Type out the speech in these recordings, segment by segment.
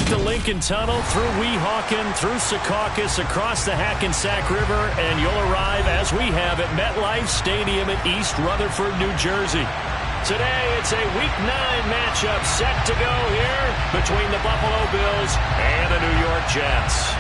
the Lincoln Tunnel, through Weehawken, through Secaucus, across the Hackensack River, and you'll arrive, as we have, at MetLife Stadium in East Rutherford, New Jersey. Today, it's a Week 9 matchup set to go here between the Buffalo Bills and the New York Jets.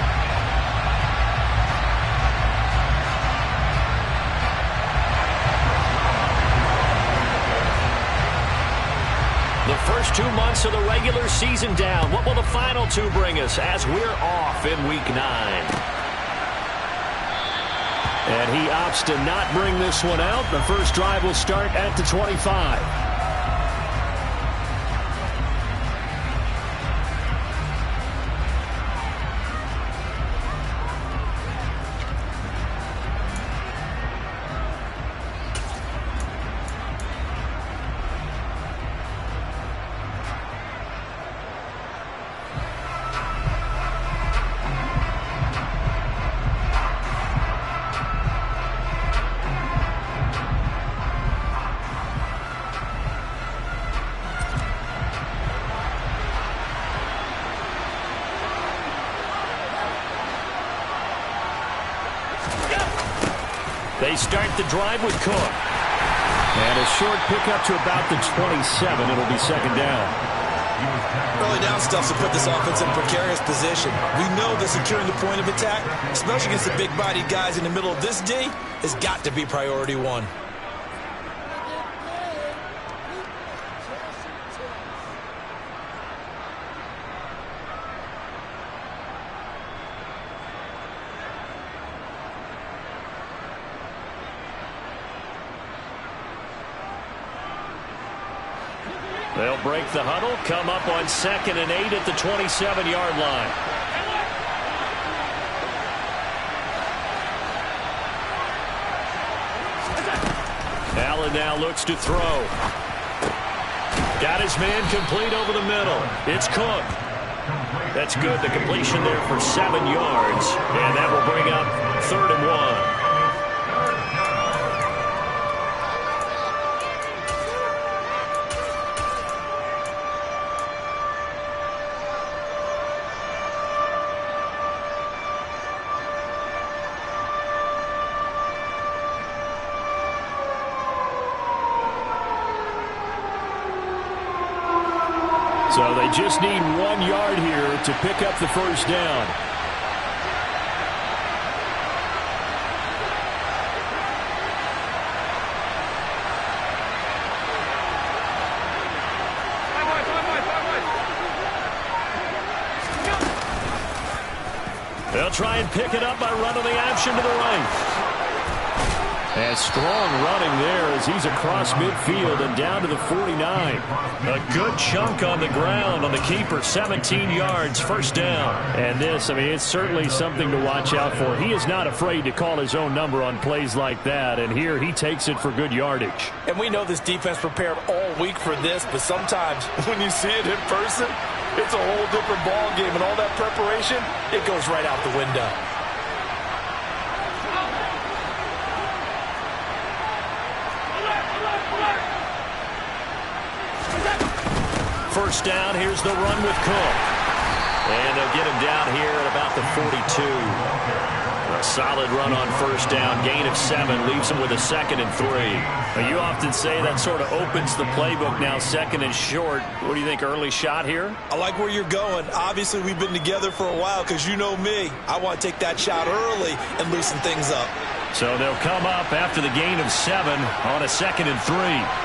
The first 2 months of the regular season down. What will the final 2 bring us as we're off in Week 9? And he opts to not bring this one out. The first drive will start at the 25. They start the drive with Cook. And a short pickup to about the 27. It'll be second down. Early down stuff to put this offense in a precarious position. We know that securing the point of attack, especially against the big-bodied guys in the middle of this D, has got to be priority one. They'll break the huddle, come up on 2nd and 8 at the 27-yard line. Allen now looks to throw. Got his man complete over the middle. It's Cook. That's good. The completion there for 7 yards. And that will bring up 3rd and 1. So they just need 1 yard here to pick up the first down. They'll try and pick it up by running the option to the right. And strong running there as he's across midfield and down to the 49. A good chunk on the ground on the keeper. 17 yards, first down. And this, I mean, it's certainly something to watch out for. He is not afraid to call his own number on plays like that. And here he takes it for good yardage. And we know this defense prepared all week for this, but sometimes when you see it in person, it's a whole different ball game. And all that preparation, it goes right out the window. First down, here's the run with Cook. And they'll get him down here at about the 42. A solid run on first down, gain of 7, leaves him with a 2nd and 3. Now, you often say that sort of opens the playbook now, 2nd and short. What do you think, early shot here? I like where you're going. Obviously, we've been together for a while because you know me. I want to take that shot early and loosen things up. So they'll come up after the gain of 7 on a 2nd and 3.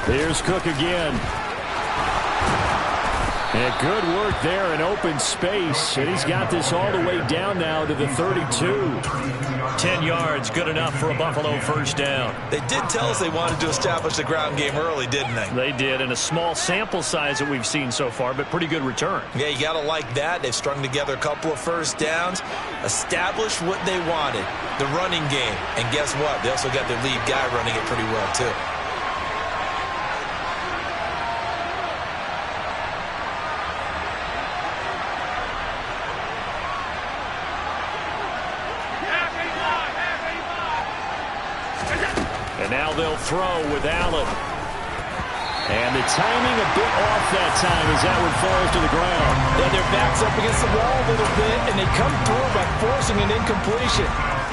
Here's Cook again. And good work there in open space. And he's got this all the way down now to the 32. 10 yards, good enough for a Buffalo first down. They did tell us they wanted to establish the ground game early, didn't they? They did, in a small sample size that we've seen so far, but pretty good return. Yeah, you got to like that. They've strung together a couple of first downs, established what they wanted, the running game. And guess what? They also got their lead guy running it pretty well, too. And now they'll throw with Allen. And the timing a bit off that time as that one falls to the ground. Yeah, their back's up against the wall a little bit, and they come through by forcing an incompletion.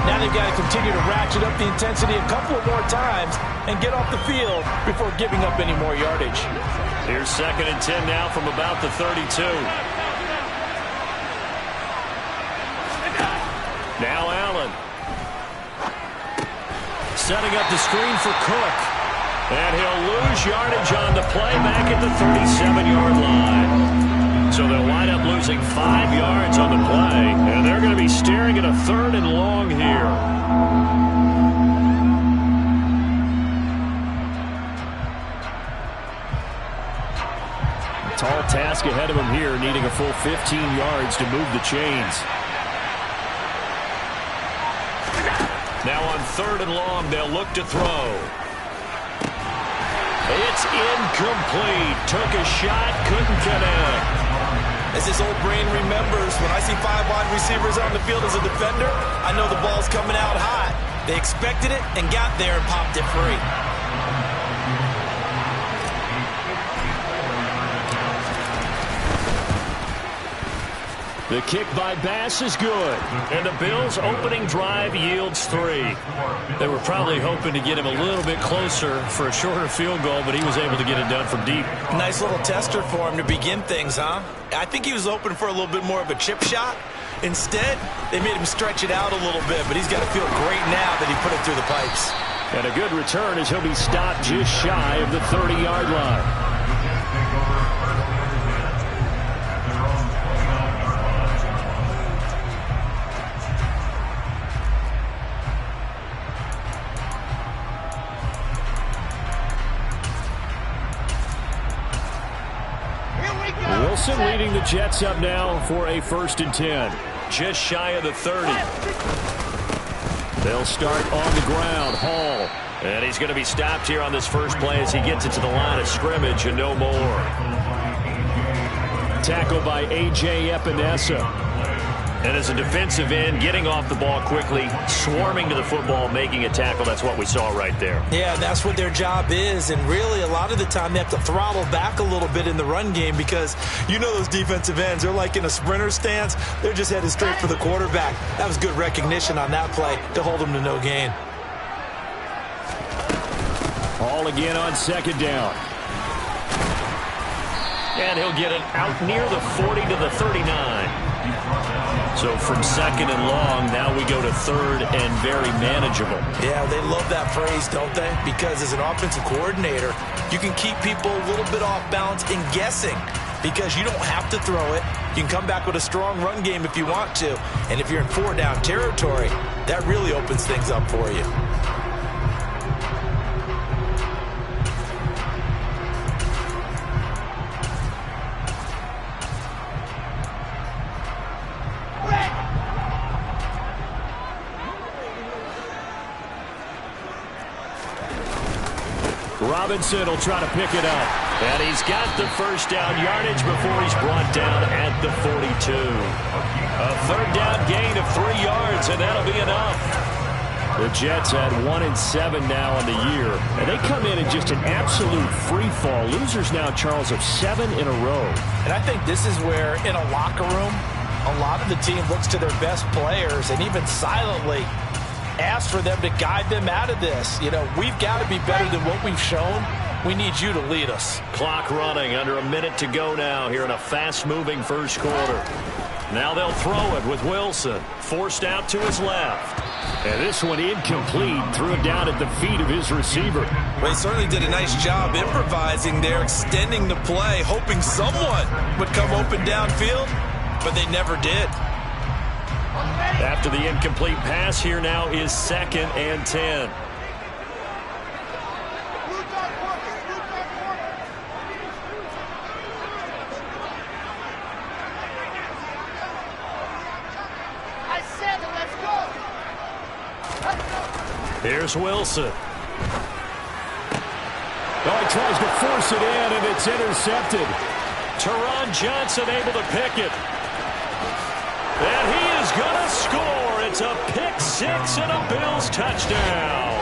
Now they've got to continue to ratchet up the intensity a couple of more times and get off the field before giving up any more yardage. Here's 2nd and 10 now from about the 32. Now Allen. Setting up the screen for Cook. And he'll lose yardage on the play back at the 37-yard line. So they'll wind up losing 5 yards on the play. And they're going to be staring at a 3rd and long here. A tall task ahead of him here, needing a full 15 yards to move the chains. Now on 3rd and long, they'll look to throw. It's incomplete. Took a shot, couldn't connect. As his old brain remembers, when I see 5 wide receivers on the field as a defender, I know the ball's coming out hot. They expected it and got there and popped it free. The kick by Bass is good. And the Bills' opening drive yields 3. They were probably hoping to get him a little bit closer for a shorter field goal, but he was able to get it done from deep. Nice little tester for him to begin things, huh? I think he was hoping for a little bit more of a chip shot. Instead, they made him stretch it out a little bit, but he's got to feel great now that he put it through the pipes. And a good return as he'll be stopped just shy of the 30-yard line. Wilson leading the Jets up now for a 1st and 10. Just shy of the 30. They'll start on the ground. Hall. And he's going to be stopped here on this first play as he gets it to the line of scrimmage and no more. Tackled by A.J. Epinesa. And as a defensive end, getting off the ball quickly, swarming to the football, making a tackle. That's what we saw right there. Yeah, that's what their job is. And really, a lot of the time, they have to throttle back a little bit in the run game because you know those defensive ends, they're like in a sprinter stance. They're just headed straight for the quarterback. That was good recognition on that play to hold them to no gain. Hall again on 2nd down. And he'll get it out near the 40 to the 39. So from 2nd and long, now we go to 3rd and very manageable. Yeah, they love that phrase, don't they? Because as an offensive coordinator, you can keep people a little bit off balance and guessing because you don't have to throw it. You can come back with a strong run game if you want to. And if you're in 4-down territory, that really opens things up for you. Robinson will try to pick it up. And he's got the 1st down yardage before he's brought down at the 42. A 3rd down gain of 3 yards, and that'll be enough. The Jets at 1-7 now on the year. And they come in just an absolute free fall. Losers now, Charles, of 7 in a row. And I think this is where, in a locker room, a lot of the team looks to their best players and even silently ask for them to guide them out of this. You know, we've got to be better than what we've shown. We need you to lead us. Clock running, under a minute to go now here in a fast-moving first quarter. Now they'll throw it with Wilson. Forced out to his left. And this one incomplete. Threw it down at the feet of his receiver. Well, he certainly did a nice job improvising there, extending the play, hoping someone would come open downfield, but they never did. After the incomplete pass, here now is 2nd and 10. Here's Wilson. Oh, he tries to force it in, and it's intercepted. Teron Johnson able to pick it. And he is going to score. It's a pick 6 and a Bills touchdown.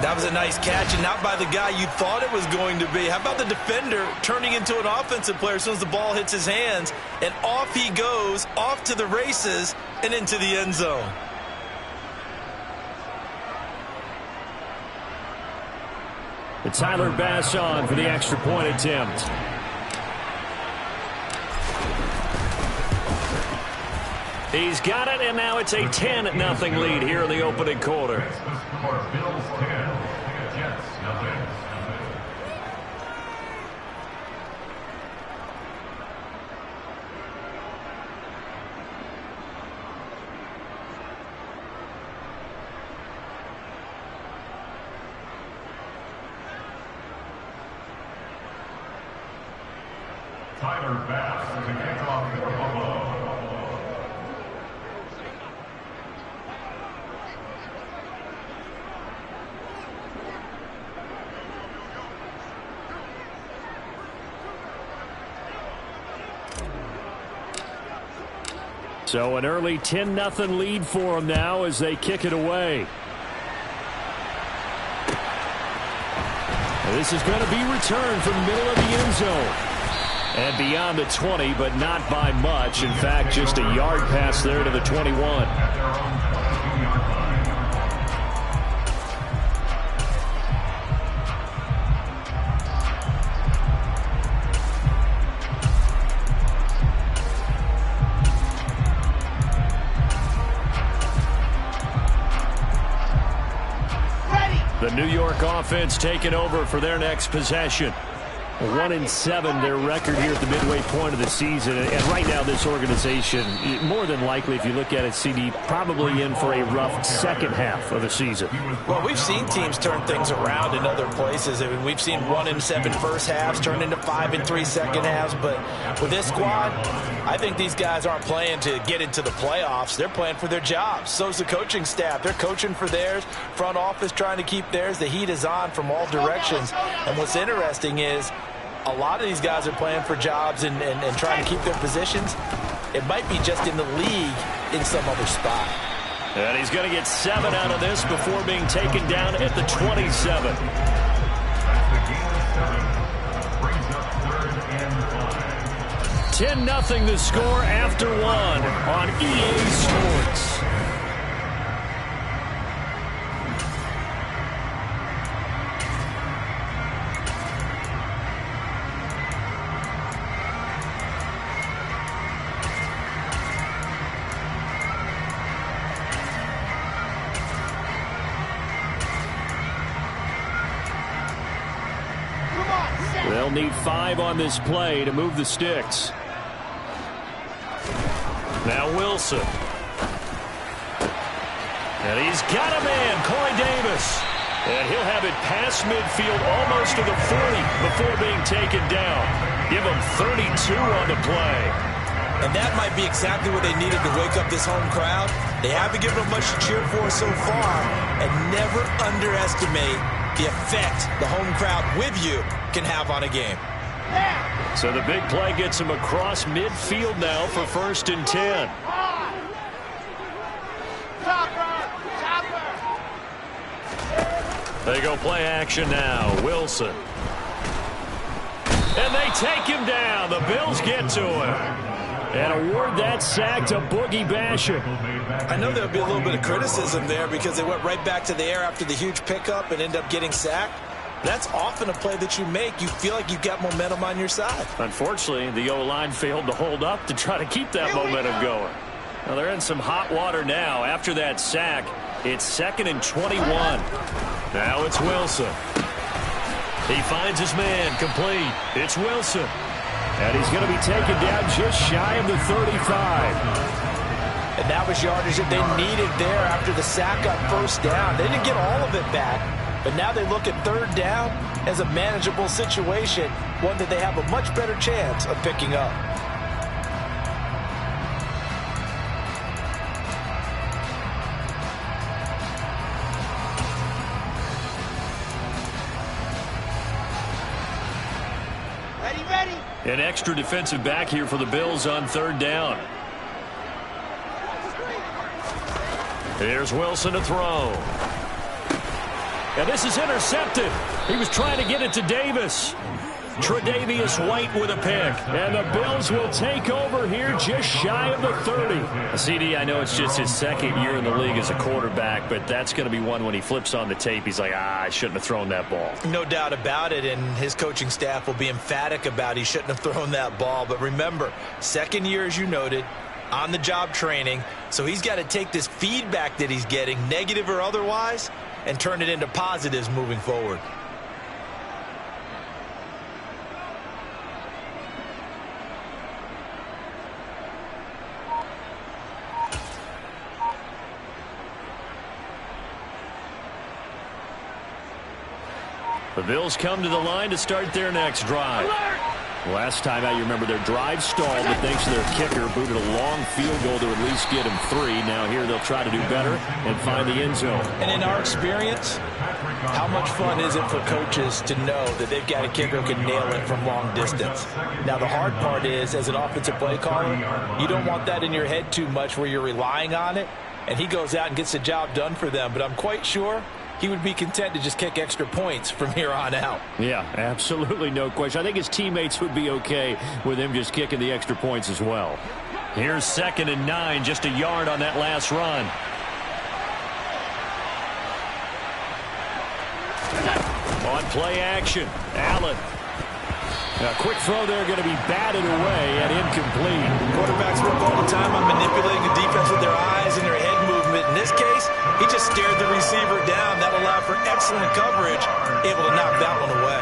That was a nice catch, and not by the guy you thought it was going to be. How about the defender turning into an offensive player as soon as the ball hits his hands, and off he goes, off to the races, and into the end zone. Tyler Bass on for the extra point attempt. He's got it, and now it's a 10-0 lead here in the opening quarter. Tyler Bass to kick off for Buffalo. So an early 10-0 lead for them now as they kick it away. This is going to be returned from the middle of the end zone. And beyond the 20, but not by much. In fact, just a yard pass there to the 21. The New York offense taking over for their next possession. 1-7 their record here at the midway point of the season. And right now this organization, more than likely if you look at it, CD, probably in for a rough second half of the season. Well, we've seen teams turn things around in other places. I mean, we've seen 1-7 first halves turn into 5-3 second halves. But with this squad, I think these guys aren't playing to get into the playoffs. They're playing for their jobs. So's the coaching staff. They're coaching for theirs. Front office trying to keep theirs. The heat is on from all directions. And what's interesting is a lot of these guys are playing for jobs and trying to keep their positions. It might be just in the league in some other spot. And he's going to get 7 out of this before being taken down at the 27. That's the game 7. Brings up 3rd and 5. 10-0 the score after 1 on EA Sports. They'll need 5 on this play to move the sticks. Now Wilson. And he's got a man, Corey Davis. And he'll have it past midfield almost to the 40 before being taken down. Give him 32 on the play. And that might be exactly what they needed to wake up this home crowd. They haven't given them much to cheer for so far. And never underestimate the effect the home crowd with you can have on a game. So the big play gets him across midfield now for 1st and 10. They go play action now. Wilson. And they take him down. The Bills get to him. And award that sack to Boogie Basham. I know there'll be a little bit of criticism there because they went right back to the air after the huge pickup and ended up getting sacked. That's often a play that you make. You feel like you've got momentum on your side. Unfortunately, the O-line failed to hold up to try to keep that momentum going. Well, they're in some hot water now. After that sack, it's 2nd and 21. Now it's Wilson. He finds his man complete. It's Wilson. And he's going to be taken down just shy of the 35. And that was yardage that they needed there after the sack on 1st down. They didn't get all of it back, but now they look at 3rd down as a manageable situation, one that they have a much better chance of picking up. An extra defensive back here for the Bills on 3rd down. Here's Wilson to throw. And this is intercepted. He was trying to get it to Davis. Tre'Davious White with a pick. And the Bills will take over here just shy of the 30. CD, I know it's just his second year in the league as a quarterback, but that's going to be one when he flips on the tape. He's like, I shouldn't have thrown that ball. No doubt about it, and his coaching staff will be emphatic about he shouldn't have thrown that ball. But remember, second year, as you noted, on-the-job training, so he's got to take this feedback that he's getting, negative or otherwise, and turn it into positives moving forward. The Bills come to the line to start their next drive. Last time out, you remember their drive stalled, but thanks to their kicker, booted a long field goal to at least get him 3. Now here they'll try to do better and find the end zone. And in our experience, how much fun is it for coaches to know that they've got a kicker who can nail it from long distance? Now, the hard part is, as an offensive play caller, you don't want that in your head too much where you're relying on it, and he goes out and gets the job done for them. But I'm quite sure he would be content to just kick extra points from here on out. Yeah, absolutely no question. I think his teammates would be okay with him just kicking the extra points as well. Here's 2nd and 9, just a yard on that last run. On play action, Allen. A quick throw there going to be batted away and incomplete. Quarterbacks work all the time on manipulating the defense with their eyes and their head movement. In this case, he just stared the receiver down. That allowed for excellent coverage, able to knock that one away.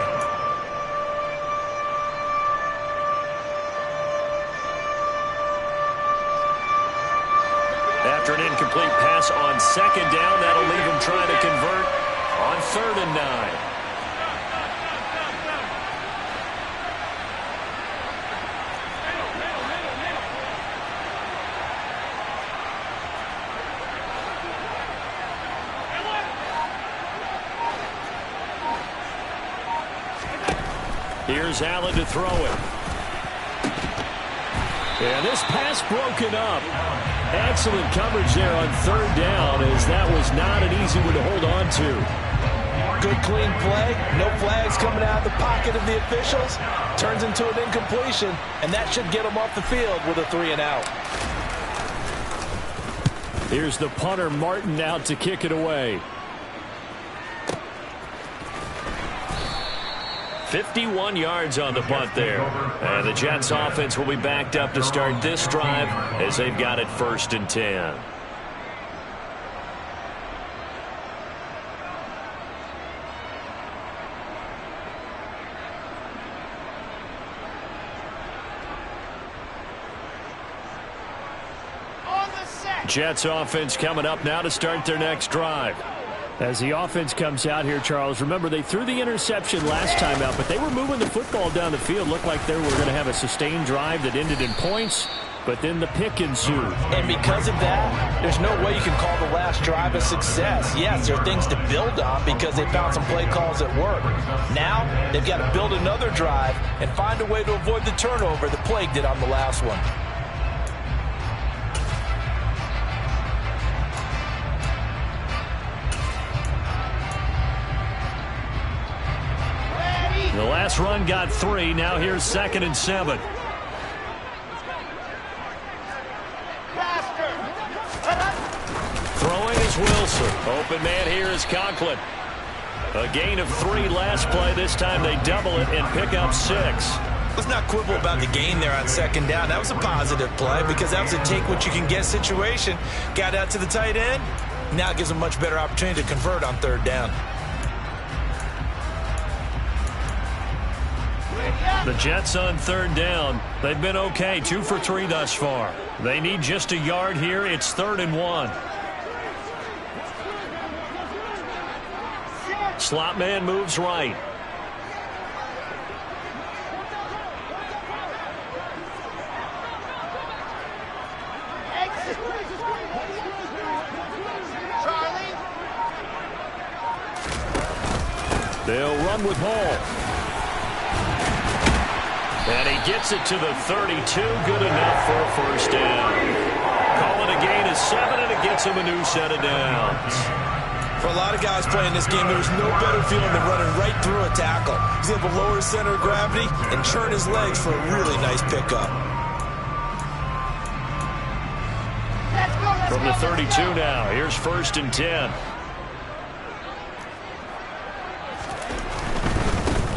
After an incomplete pass on 2nd down, that'll leave him trying to convert on 3rd and 9. Here's Allen to throw it. And this pass broken up. Excellent coverage there on 3rd down, as that was not an easy one to hold on to. Good clean play. No flags coming out of the pocket of the officials. Turns into an incompletion, and that should get him off the field with a 3 and out. Here's the punter, Martin, out to kick it away. 51 yards on the punt there. And the Jets offense will be backed up to start this drive as they've got it 1st and 10. Jets offense coming up now to start their next drive. As the offense comes out here, Charles, remember they threw the interception last time out, but they were moving the football down the field. Looked like they were going to have a sustained drive that ended in points, but then the pick ensued. And because of that, there's no way you can call the last drive a success. Yes, there are things to build on because they found some play calls that work. Now, they've got to build another drive and find a way to avoid the turnover that plagued it on the last one. The last run got 3. Now here's 2nd and 7. Throwing is Wilson. Open man here is Conklin. A gain of 3 last play. This time they double it and pick up 6. Let's not quibble about the gain there on 2nd down. That was a positive play because that was a take-what-you-can-get situation. Got out to the tight end. Now it gives them a much better opportunity to convert on 3rd down. The Jets on 3rd down. They've been okay, 2 for 3 thus far. They need just a yard here. It's 3rd and 1. Slot man moves right. They'll run with Hall. And he gets it to the 32. Good enough for a 1st down. Call it a gain of 7, and it gets him a new set of downs. For a lot of guys playing this game, there's no better feeling than running right through a tackle. He's able to lower his center of gravity and churn his legs for a really nice pickup. From the 32 now, here's 1st and 10.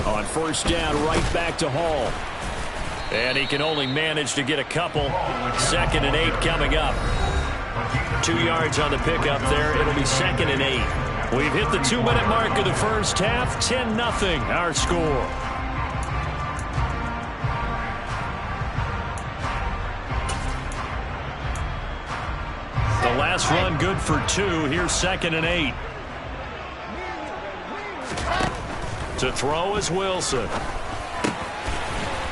On 1st down, right back to Hall. And he can only manage to get a couple. 2nd and 8 coming up. 2 yards on the pickup there. It'll be 2nd and 8. We've hit the 2-minute mark of the first half. 10-0 our score. The last run good for 2. Here's 2nd and 8. To throw is Wilson.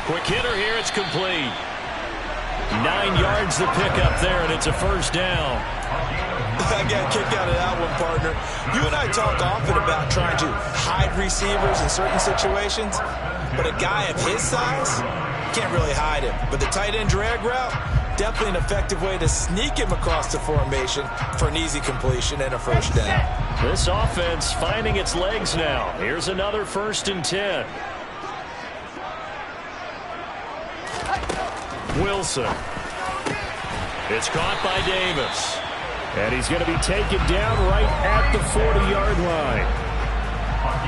Quick hitter here. It's complete. 9 yards the pickup there, and it's a 1st down. I got a kick out of that one, partner. You and I talk often about trying to hide receivers in certain situations, but a guy of his size can't really hide him. But the tight end drag route, definitely an effective way to sneak him across the formation for an easy completion and a 1st down. This offense finding its legs now. Here's another 1st and 10. Wilson. It's caught by Davis. And he's going to be taken down right at the 40-yard line.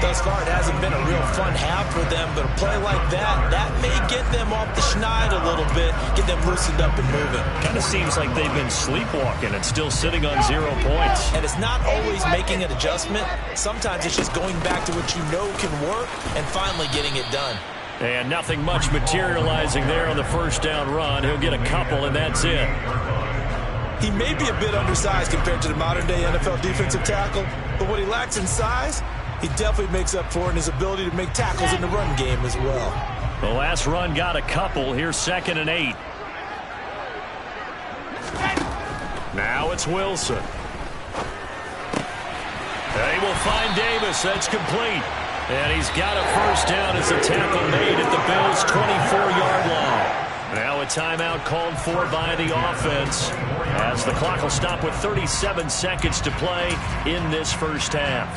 Thus far, it hasn't been a real fun half for them, but a play like that may get them off the schneid a little bit, get them loosened up and moving. Kind of seems like they've been sleepwalking and still sitting on 0 points. And it's not always making an adjustment. Sometimes it's just going back to what you know can work and finally getting it done. And nothing much materializing there on the 1st down run. He'll get a couple, and that's it. He may be a bit undersized compared to the modern-day NFL defensive tackle, but what he lacks in size, he definitely makes up for in his ability to make tackles in the run game as well. The last run got a couple. Here's 2nd and 8. Now it's Wilson. They will find Davis. That's complete. And he's got a 1st down as the tackle made at the Bills' 24-yard line. Now a timeout called for by the offense as the clock will stop with 37 seconds to play in this first half.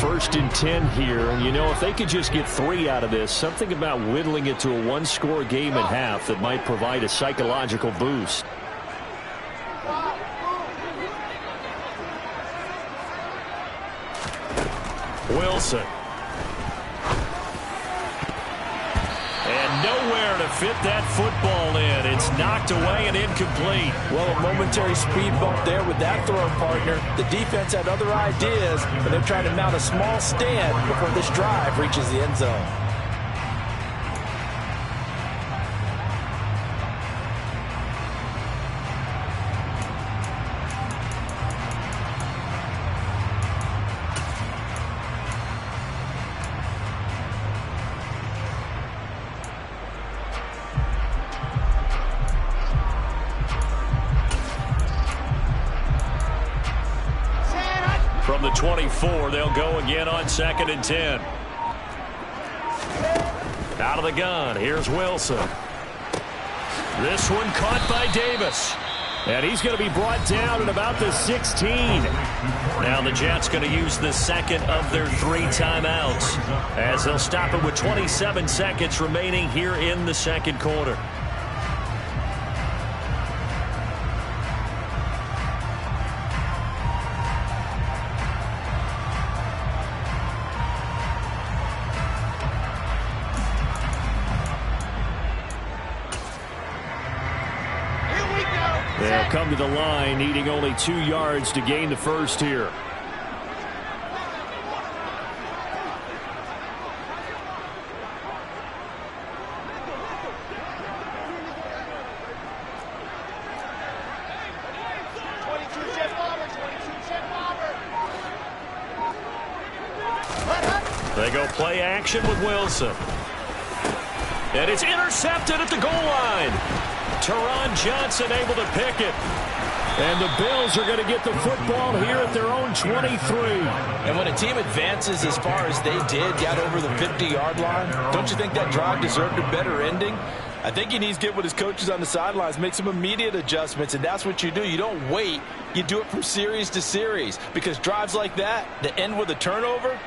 First and 10 here. You know, if they could just get 3 out of this, something about whittling it to a 1-score game at half that might provide a psychological boost. Wilson. And nowhere to fit that football in. It's knocked away and incomplete. Well, a momentary speed bump there with that throw, partner. The defense had other ideas, but they're trying to mount a small stand before this drive reaches the end zone. From the 24, they'll go again on 2nd and 10. Out of the gun, here's Wilson. This one caught by Davis. And he's going to be brought down at about the 16. Now the Jets going to use the 2nd of their 3 timeouts as they'll stop it with 27 seconds remaining here in the 2nd quarter. They'll come to the line, needing only 2 yards to gain the first here. They go play action with Wilson. And it's intercepted at the goal line. Teron Johnson able to pick it. And the Bills are going to get the football here at their own 23. And when a team advances as far as they did, got over the 50-yard line, don't you think that drive deserved a better ending? I think he needs to get with his coaches on the sidelines, make some immediate adjustments, and that's what you do. You don't wait. You do it from series to series, because drives like that end with a turnover,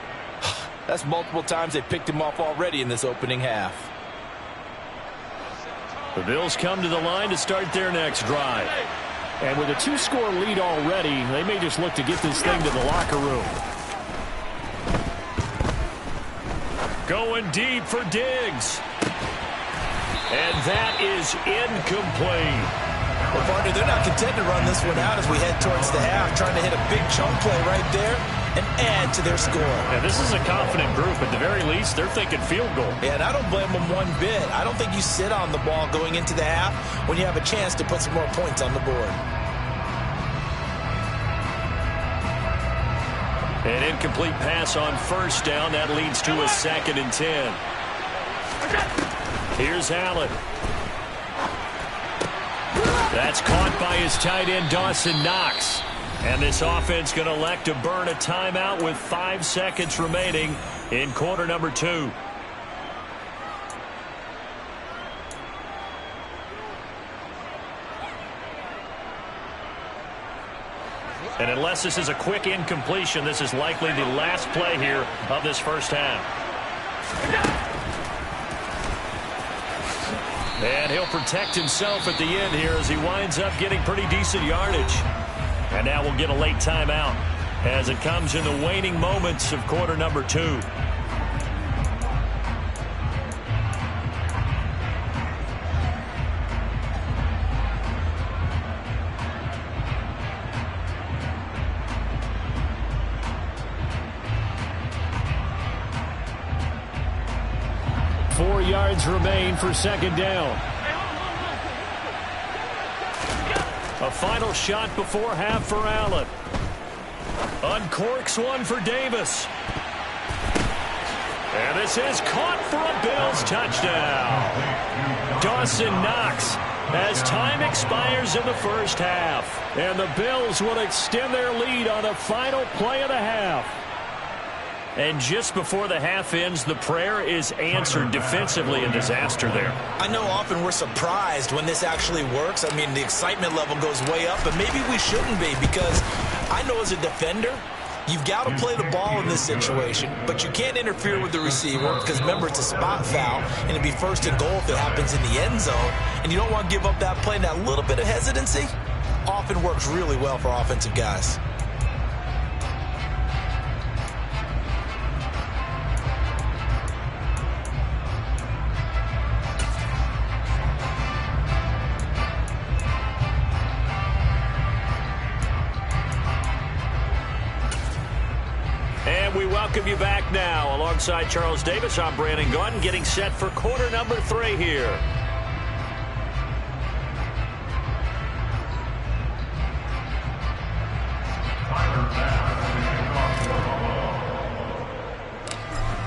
that's multiple times they picked him off already in this opening half. The Bills come to the line to start their next drive. And with a 2-score lead already, they may just look to get this thing to the locker room. Going deep for Diggs. And that is incomplete. Well, partner, they're not content to run this one out as we head towards the half, trying to hit a big chunk play right there and add to their score. Yeah, this is a confident group. At the very least, they're thinking field goal. Yeah, and I don't blame them one bit. I don't think you sit on the ball going into the half when you have a chance to put some more points on the board. An incomplete pass on first down. That leads to a 2nd and 10. Here's Allen. That's caught by his tight end, Dawson Knox. And this offense going to elect to burn a timeout with 5 seconds remaining in quarter number 2. And unless this is a quick incompletion, this is likely the last play here of this first half. And he'll protect himself at the end here as he winds up getting pretty decent yardage. And now we'll get a late timeout as it comes in the waning moments of quarter number 2. Yards remain for 2nd down. A final shot before half for Allen. Uncorks one for Davis. And this is caught for a Bills touchdown. Dawson Knox as time expires in the first half. And the Bills will extend their lead on the final play of the half. And just before the half ends, the prayer is answered. Defensively, a disaster there. I know often we're surprised when this actually works. I mean, the excitement level goes way up, but maybe we shouldn't be, because I know as a defender, you've got to play the ball in this situation, but you can't interfere with the receiver because, remember, it's a spot foul, and it'd be 1st and goal if it happens in the end zone, and you don't want to give up that play. And that little bit of hesitancy often works really well for offensive guys. We welcome you back now. Alongside Charles Davis, I'm Brandon Gunn, getting set for quarter number 3 here.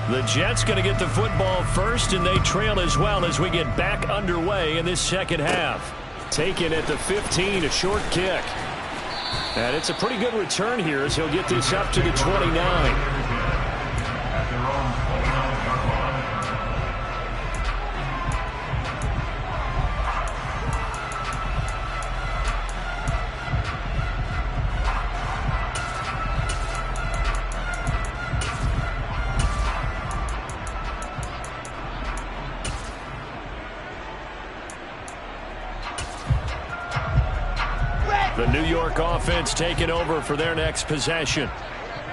The Jets going to get the football first, and they trail as well as we get back underway in this second half. Taken at the 15, a short kick. And it's a pretty good return here as he'll get this up to the 29. The New York offense taking over for their next possession.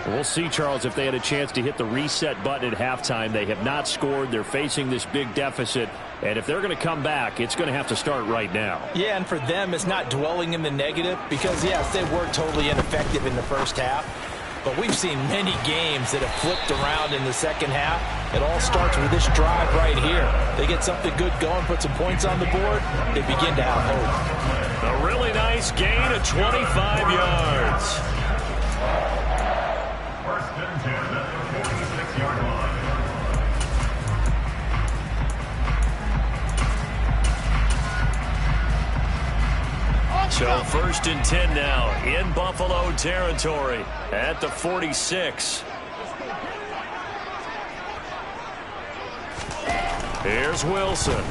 We'll see, Charles, if they had a chance to hit the reset button at halftime. They have not scored. They're facing this big deficit. And if they're going to come back, it's going to have to start right now. Yeah, and for them, it's not dwelling in the negative because, yes, they were totally ineffective in the first half. But we've seen many games that have flipped around in the second half. It all starts with this drive right here. They get something good going, put some points on the board, they begin to have hope. A really nice gain of 25 yards. First and 10 at the 46-yard line. So 1st and 10 now in Buffalo territory at the 46. Here's Wilson.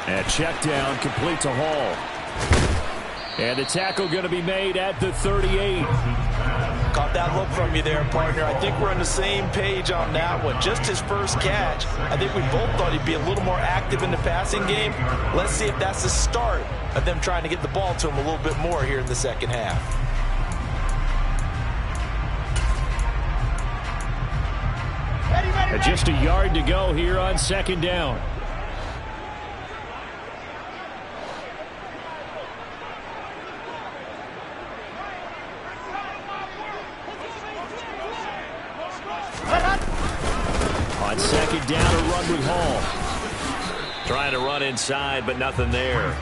And check down, complete to Hall. And the tackle going to be made at the 38. Caught that look from you there, partner. I think we're on the same page on that one. Just his first catch. I think we both thought he'd be a little more active in the passing game. Let's see if that's the start of them trying to get the ball to him a little bit more here in the second half. And just a yard to go here on 2nd down. On 2nd down, a run with Hall. Trying to run inside, but nothing there.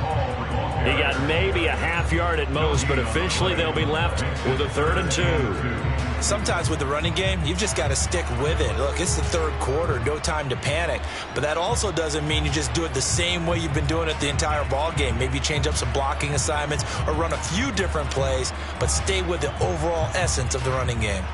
He got maybe a half yard at most, but officially they'll be left with a 3rd and 2. Sometimes with the running game, you've just got to stick with it. Look, it's the 3rd quarter, no time to panic. But that also doesn't mean you just do it the same way you've been doing it the entire ball game. Maybe change up some blocking assignments or run a few different plays, but stay with the overall essence of the running game.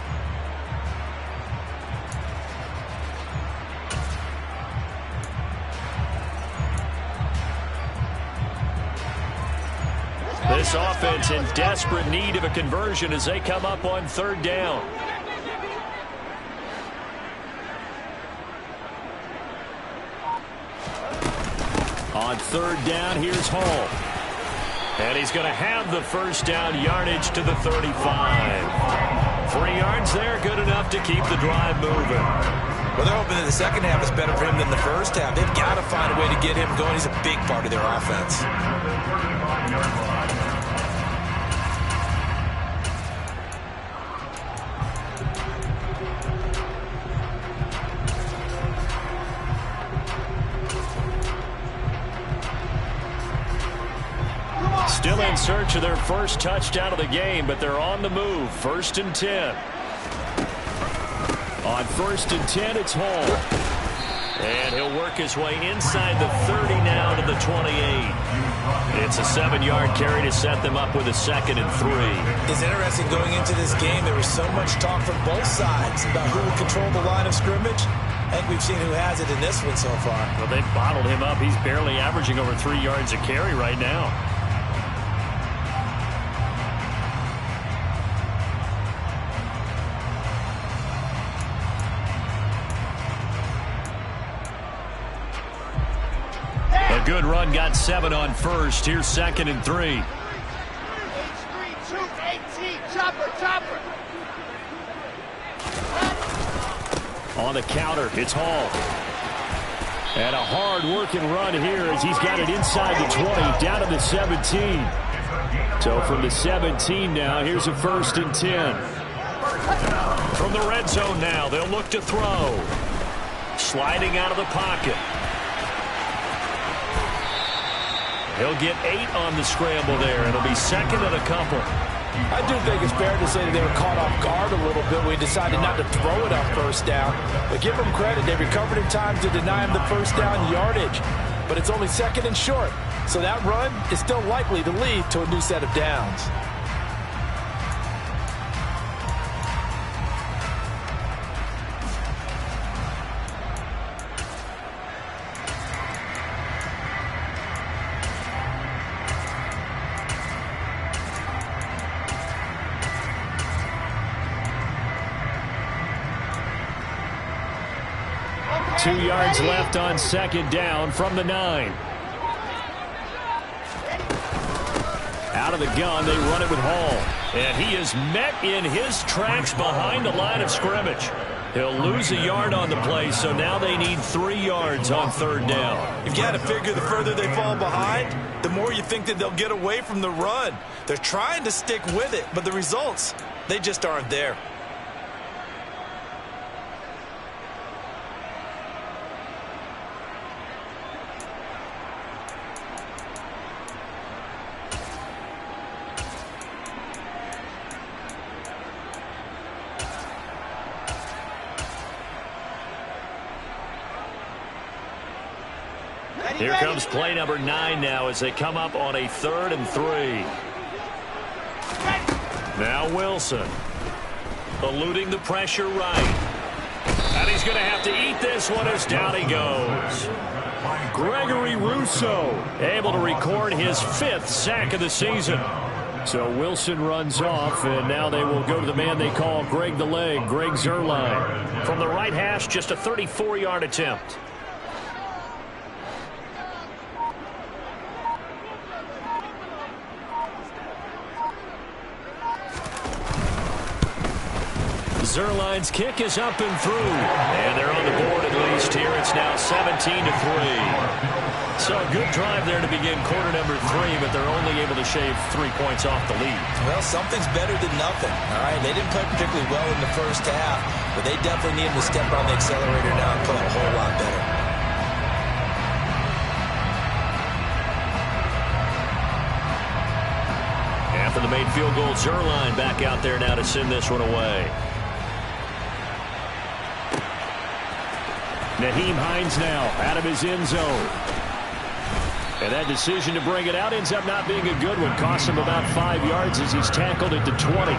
This offense in desperate need of a conversion as they come up on 3rd down. On 3rd down, here's Hall. And he's going to have the 1st down yardage to the 35. 3 yards there, good enough to keep the drive moving. Well, they're hoping that the second half is better for him than the first half. They've got to find a way to get him going. He's a big part of their offense. Still in search of their first touchdown of the game, but they're on the move. 1st and 10. On 1st and 10, it's Hall. And he'll work his way inside the 30 now to the 28. It's a 7-yard carry to set them up with a 2nd and 3. It's interesting going into this game. There was so much talk from both sides about who would control the line of scrimmage. I think we've seen who has it in this one so far. Well, they've bottled him up. He's barely averaging over 3 yards a carry right now. A good run, got 7 on 1st. Here's 2nd and 3. On the counter, it's Hall. And a hard-working run here as he's got it inside the 20, down to the 17. So from the 17 now, here's a 1st and 10. From the red zone now, they'll look to throw. Sliding out of the pocket. He'll get 8 on the scramble there. It'll be 2nd and a couple. I do think it's fair to say that they were caught off guard a little bit when we decided not to throw it on 1st down. But give them credit. They recovered in time to deny him the 1st down yardage. But it's only 2nd and short. So that run is still likely to lead to a new set of downs. Two yards left on 2nd down from the 9. Out of the gun, they run it with Hall. And he is met in his tracks behind the line of scrimmage. He'll lose a yard on the play, so now they need 3 yards on 3rd down. You've got to figure the further they fall behind, the more you think that they'll get away from the run. They're trying to stick with it, but the results, they just aren't there. Here comes play number 9 now as they come up on a 3rd and 3. Now Wilson. Eluding the pressure right. And he's going to have to eat this one as down he goes. Gregory Rousseau able to record his 5th sack of the season. So Wilson runs off, and now they will go to the man they call Greg the Leg, Greg Zuerlein. From the right hash, just a 34-yard attempt. Zuerlein's kick is up and through. And they're on the board at least here. It's now 17-3. So a good drive there to begin quarter number 3, but they're only able to shave 3 points off the lead. Well, something's better than nothing. All right, they didn't play particularly well in the first half, but they definitely need to step on the accelerator now and play a whole lot better. After the made field goal, Zuerlein back out there now to send this one away. Nyheim Hines now out of his end zone. And that decision to bring it out ends up not being a good one. Costs him about 5 yards as he's tackled at the 20.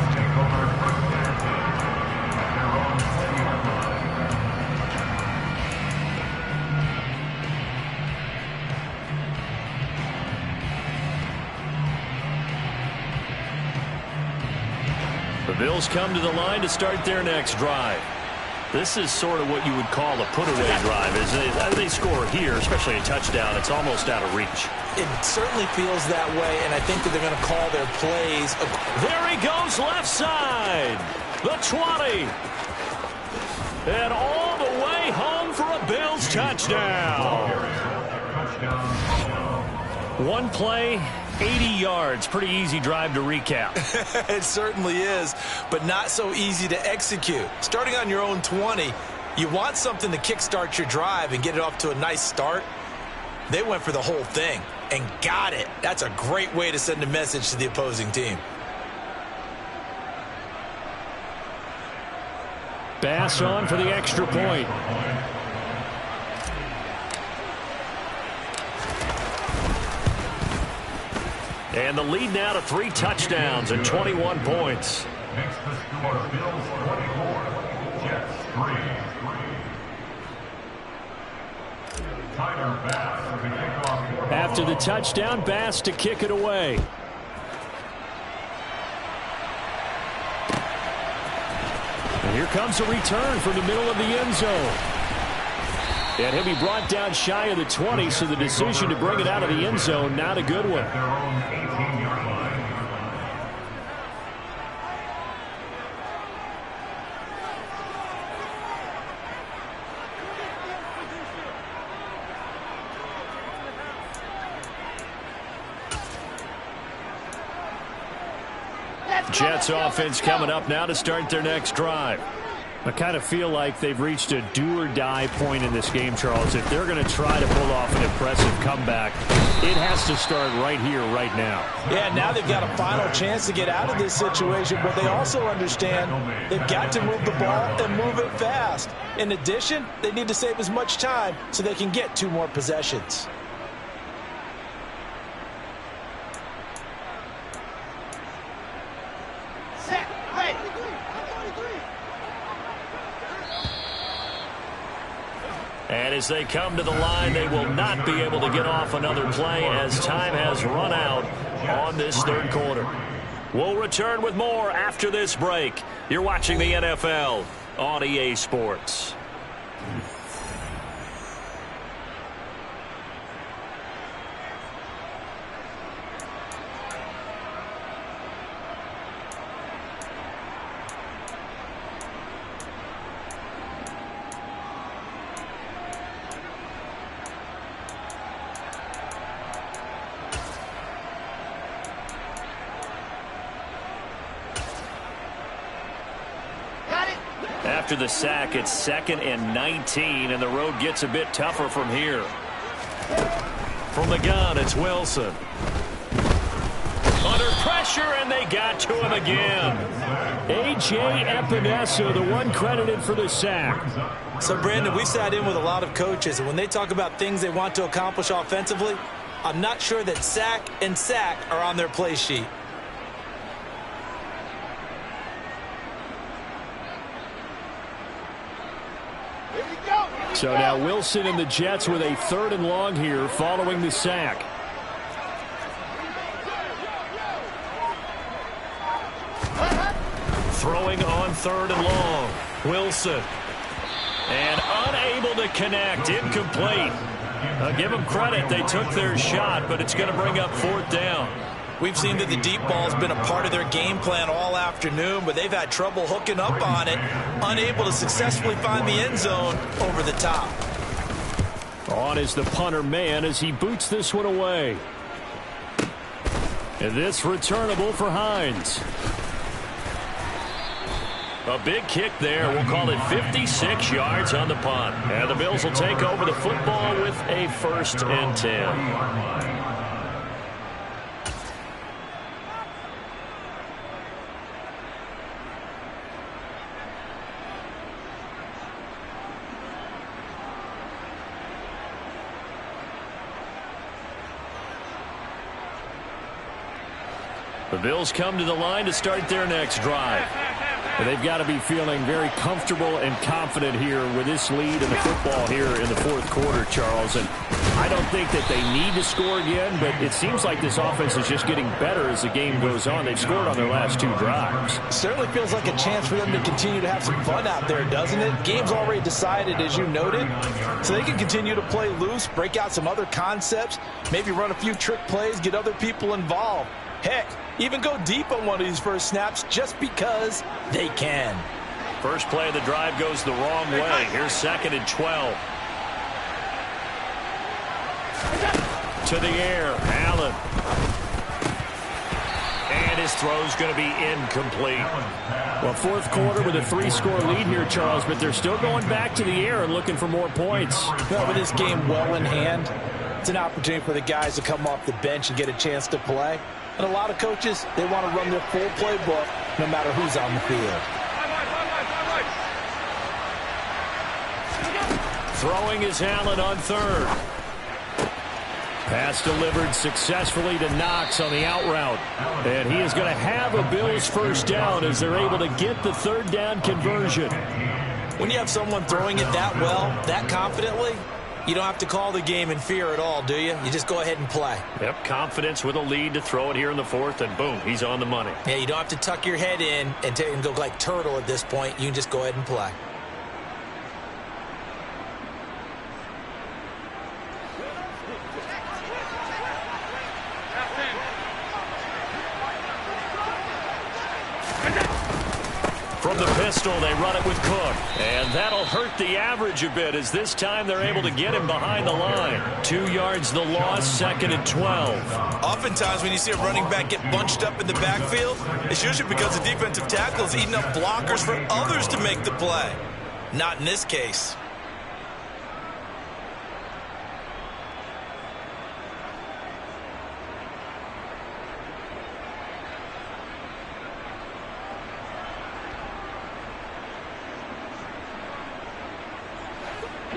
The Bills come to the line to start their next drive. This is sort of what you would call a put-away drive. As they score here, especially a touchdown, it's almost out of reach. It certainly feels that way, and I think that they're going to call their plays. There he goes, left side. The 20. And all the way home for a Bills touchdown. One play, 80 yards. Pretty easy drive to recap. It certainly is, but not so easy to execute. Starting on your own 20, you want something to kickstart your drive and get it off to a nice start. They went for the whole thing and got it. That's a great way to send a message to the opposing team. Bass on for the extra point. And the lead now to 3 touchdowns and 21 points. Makes the score Bills 24, Jets 3. Tyler Bass to kick off. After the touchdown, Bass to kick it away. And here comes a return from the middle of the end zone. And he'll be brought down shy of the 20, so the decision to bring it out of the end zone, not a good one. Their own 18-yard line. Jets offense coming up now to start their next drive. I kind of feel like they've reached a do-or-die point in this game, Charles. If they're going to try to pull off an impressive comeback, it has to start right here, right now. Yeah, now they've got a final chance to get out of this situation, but they also understand they've got to move the ball and move it fast. In addition, they need to save as much time so they can get 2 more possessions. And as they come to the line, they will not be able to get off another play as time has run out on this third quarter. We'll return with more after this break. You're watching the NFL on EA Sports. After the sack, it's 2nd and 19, and the road gets a bit tougher from here. From the gun, it's Wilson. Under pressure, and they got to him again. A.J. Epinesa, the one credited for the sack. So, Brandon, we sat in with a lot of coaches, and when they talk about things they want to accomplish offensively, I'm not sure that sack and sack are on their play sheet. So now Wilson and the Jets with a 3rd and long here following the sack. Throwing on 3rd and long. Wilson. And unable to connect. Incomplete. Give them credit. They took their shot, but it's going to bring up 4th down. We've seen that the deep ball's been a part of their game plan all afternoon, but they've had trouble hooking up on it, unable to successfully find the end zone over the top. On is the punter man as he boots this one away. And this returnable for Hines. A big kick there. We'll call it 56 yards on the punt. And the Bills will take over the football with a 1st and 10. The Bills come to the line to start their next drive. They've got to be feeling very comfortable and confident here with this lead in the football here in the 4th quarter, Charles. And I don't think that they need to score again, but it seems like this offense is just getting better as the game goes on. They've scored on their last 2 drives. Certainly feels like a chance for them to continue to have some fun out there, doesn't it? Game's already decided, as you noted, so they can continue to play loose, break out some other concepts, maybe run a few trick plays, get other people involved. Heck, even go deep on one of these first snaps just because they can. First play of the drive goes the wrong way. Here's 2nd and 12. To the air, Allen. And his throw's going to be incomplete. Well, 4th quarter with a 3-score lead here, Charles, but they're still going back to the air and looking for more points. Well, with this game well in hand, it's an opportunity for the guys to come off the bench and get a chance to play. And a lot of coaches, they want to run their full playbook no matter who's on the field. Throwing is Allen on 3rd. Pass delivered successfully to Knox on the out route. And he is going to have a Bills 1st down as they're able to get the 3rd down conversion. When you have someone throwing it that well, that confidently, you don't have to call the game in fear at all, do you? You just go ahead and play. Yep, confidence with a lead to throw it here in the 4th, and boom, he's on the money. Yeah, you don't have to tuck your head in and go like turtle at this point. You can just go ahead and play. From the pistol, they run it with Cook. And that'll hurt the average a bit as this time they're able to get him behind the line. 2 yards the loss, 2nd and 12. Oftentimes when you see a running back get bunched up in the backfield, it's usually because the defensive tackle is eating up blockers for others to make the play. Not in this case.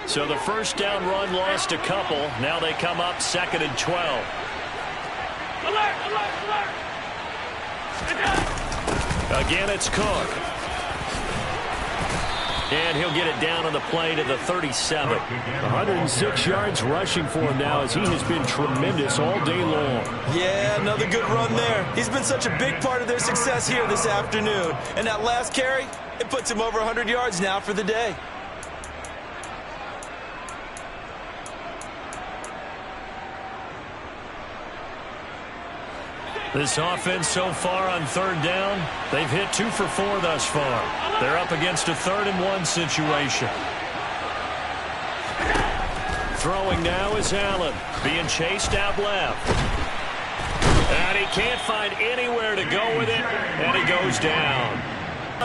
So the 1st down run lost a couple. Now they come up 2nd and 12. Again, it's Cook. And he'll get it down on the play to the 37. 106 yards rushing for him now as he has been tremendous all day long. Yeah, another good run there. He's been such a big part of their success here this afternoon. And that last carry, it puts him over 100 yards now for the day. This offense so far on 3rd down, they've hit 2 for 4 thus far. They're up against a 3rd and 1 situation. Throwing now is Allen, being chased out left. And he can't find anywhere to go with it, and he goes down.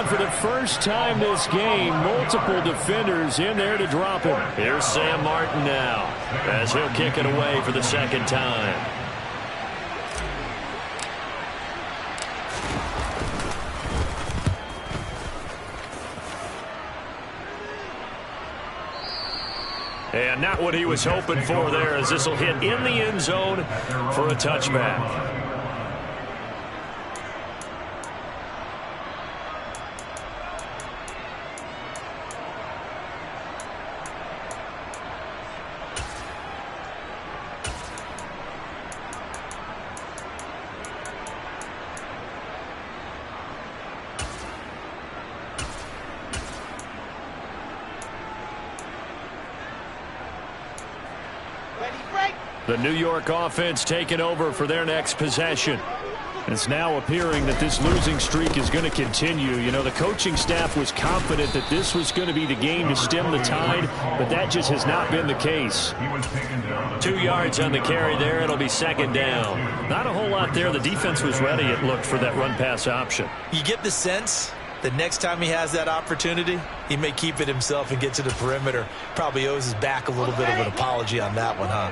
For the first time this game, multiple defenders in there to drop him. Here's Sam Martin now, as he'll kick it away for the 2nd time. And not what he was hoping for there, as this will hit in the end zone for a touchback. The New York offense taking over for their next possession. It's now appearing that this losing streak is going to continue. You know, the coaching staff was confident that this was going to be the game to stem the tide, but that just has not been the case. 2 yards on the carry there. It'll be second down. Not a whole lot there. The defense was ready, it looked, for that run-pass option. You get the sense that next time he has that opportunity, he may keep it himself and get to the perimeter. Probably owes his back a little bit of an apology on that one, huh?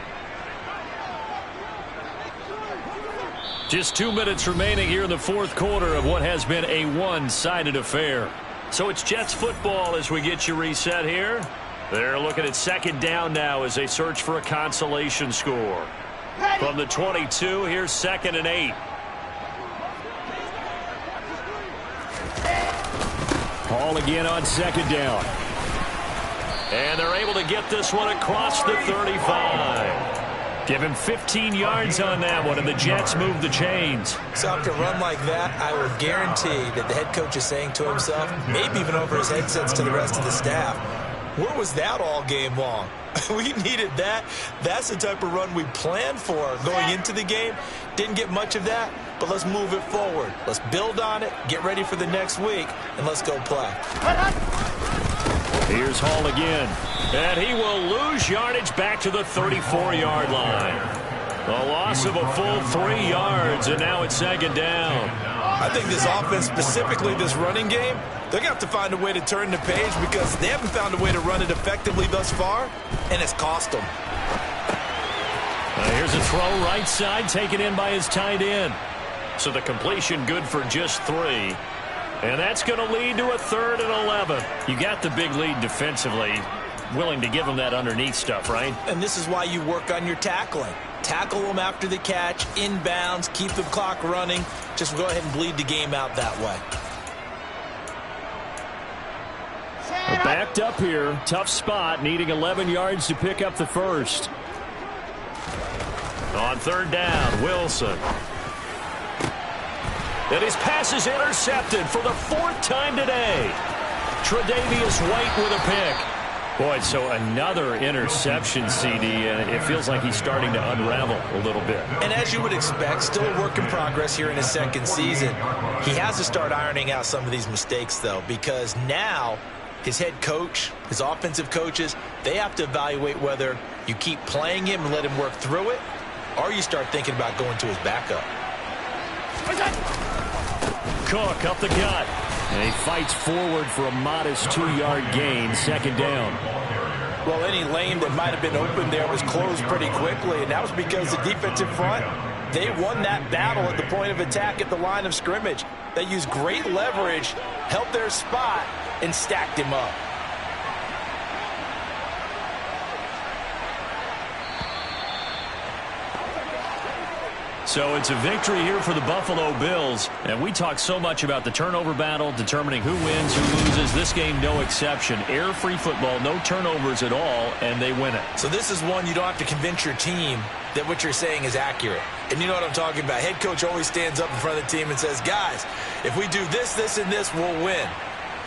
Just 2 minutes remaining here in the fourth quarter of what has been a one-sided affair. So it's Jets football as we get you reset here. They're looking at second down now as they search for a consolation score. From the 22, here's 2nd and 8. Ball again on second down. And they're able to get this one across the 35. Give him 15 yards on that one, and the Jets move the chains. So after a run like that, I will guarantee that the head coach is saying to himself, maybe even over his headsets to the rest of the staff, where was that all game long? We needed that. That's the type of run we planned for going into the game. Didn't get much of that, but let's move it forward. Let's build on it, get ready for the next week, and let's go play. Here's Hall again, and he will lose yardage back to the 34-yard line. A loss of a full 3 yards, and now it's second down. I think this offense, specifically this running game, they're going to have to find a way to turn the page because they haven't found a way to run it effectively thus far, and it's cost them. Here's a throw right side, taken in by his tight end. So the completion good for just 3. And that's going to lead to a 3rd and 11. You got the big lead defensively. Willing to give them that underneath stuff, right? And this is why you work on your tackling. Tackle them after the catch, inbounds, keep the clock running. Just go ahead and bleed the game out that way. We're backed up here. Tough spot, needing 11 yards to pick up the first. On 3rd down, Wilson. And his pass is intercepted for the 4th time today. Tre'Davious White with a pick. Boy, so another interception, CD, and it feels like he's starting to unravel a little bit. And as you would expect, still a work in progress here in his 2nd season. He has to start ironing out some of these mistakes, though, because now his head coach, his offensive coaches, they have to evaluate whether you keep playing him and let him work through it, or you start thinking about going to his backup. Cook up the gut. And he fights forward for a modest 2-yard gain, second down. Well, any lane that might have been open there was closed pretty quickly, and that was because the defensive front, they won that battle at the point of attack at the line of scrimmage. They used great leverage, held their spot, and stacked him up. So it's a victory here for the Buffalo Bills. And we talk so much about the turnover battle, determining who wins, who loses. This game, no exception. Error-free football, no turnovers at all, and they win it. So this is one you don't have to convince your team that what you're saying is accurate. And you know what I'm talking about. Head coach always stands up in front of the team and says, guys, if we do this, this, and this, we'll win.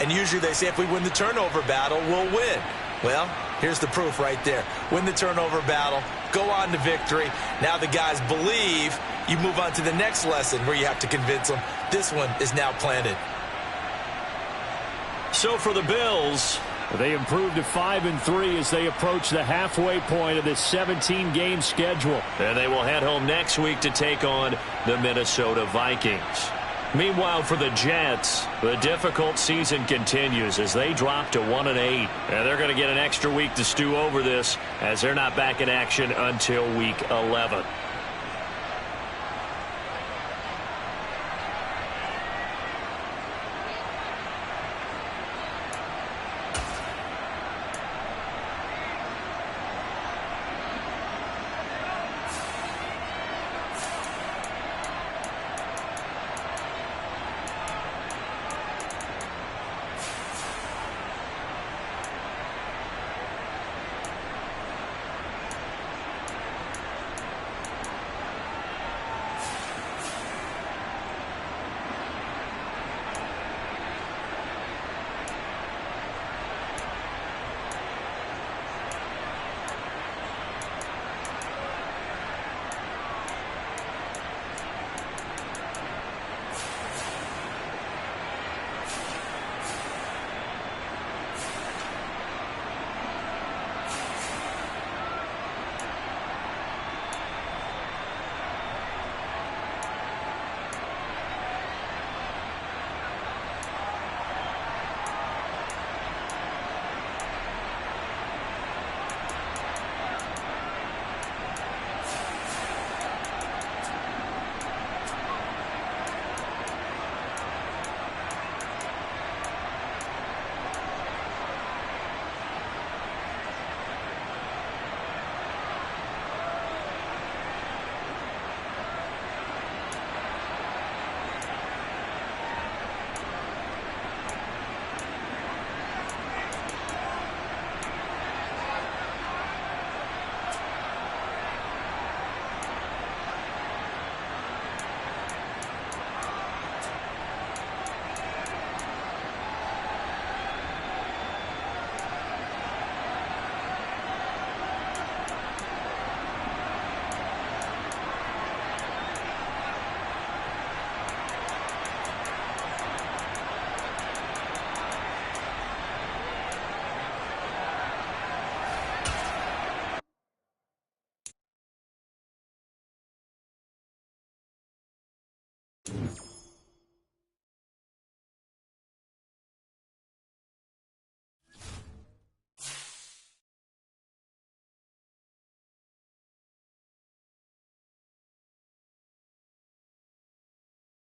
And usually they say if we win the turnover battle, we'll win. Well, here's the proof right there. Win the turnover battle, go on to victory. Now the guys believe. You move on to the next lesson where you have to convince them. This one is now planted. So for the Bills, they improved to 5-3 as they approach the halfway point of this 17-game schedule. And they will head home next week to take on the Minnesota Vikings. Meanwhile, for the Jets, the difficult season continues as they drop to 1-8. And they're going to get an extra week to stew over this as they're not back in action until week 11. Jets.